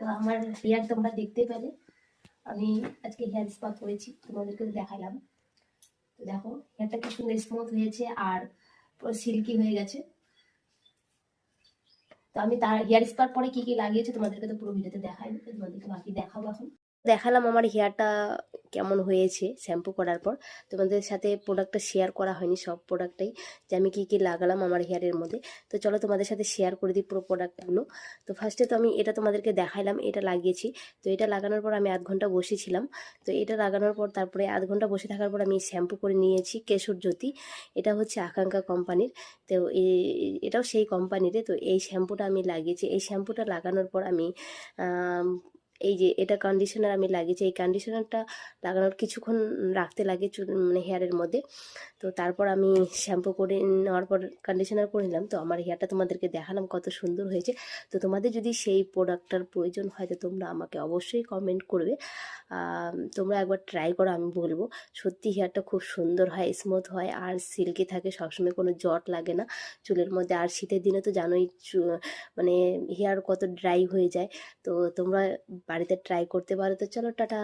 তো আমার হেয়ার তোমরা দেখতে পেলে, আমি আজকে হেয়ার স্পা করেছি, তোমাদেরকে দেখালাম। তো দেখো হেয়ারটা কি সুন্দর স্মুথ হয়েছে আর পুরো সিল্কি হয়ে গেছে। তো আমি তার হেয়ার স্পার পরে কি কি লাগিয়েছি তোমাদেরকে তো পুরো ভিডিওতে দেখাই, তোমাদেরকে বাকি দেখাবো এখন। দেখালাম আমার হেয়ারটা কেমন হয়েছে শ্যাম্পু করার পর। তোমাদের সাথে প্রোডাক্টটা শেয়ার করা হয়নি, সব প্রোডাক্টটাই যে আমি কি কি লাগালাম আমার হেয়ারের মধ্যে। তো চলো তোমাদের সাথে শেয়ার করে দিই পুরো প্রোডাক্টগুলো। তো ফার্স্টে তো আমি এটা তোমাদেরকে দেখাইলাম, এটা লাগিয়েছি। তো এটা লাগানোর পর আমি 1/2 ঘন্টা বসেছিলাম। তো এটা লাগানোর পর তারপরে 1/2 ঘন্টা বসে থাকার পর আমি শ্যাম্পু করে নিয়েছি কেশর জ্যোতি। এটা হচ্ছে আকাঙ্ক্ষা কোম্পানির। তো এটাও সেই কোম্পানিতে। তো এই শ্যাম্পুটা আমি লাগিয়েছি। এই শ্যাম্পুটা লাগানোর পর আমি এই যে এটা কন্ডিশনার আমি লাগিয়েছি। এই কন্ডিশনারটা লাগানোর কিছুক্ষণ রাখতে লাগে মানে হেয়ারের মধ্যে। তো তারপর আমি শ্যাম্পু করে নেওয়ার পর কন্ডিশনার করে নিলাম। তো আমার হেয়ারটা তোমাদেরকে দেখালাম কত সুন্দর হয়েছে। তো তোমাদের যদি সেই প্রোডাক্টটার প্রয়োজন হয় তো তোমরা আমাকে অবশ্যই কমেন্ট করবে। তোমরা একবার ট্রাই করো, আমি বলবো সত্যি হেয়ারটা খুব সুন্দর হয়, স্মুথ হয় আর সিল্কি থাকে, সবসময় কোনো জট লাগে না চুলের মধ্যে। আর শীতের দিনে তো জানোই মানে হেয়ার কত ড্রাই হয়ে যায়। তো তোমরা বাড়িতে ট্রাই করতে পারো। তো চলো টাটা।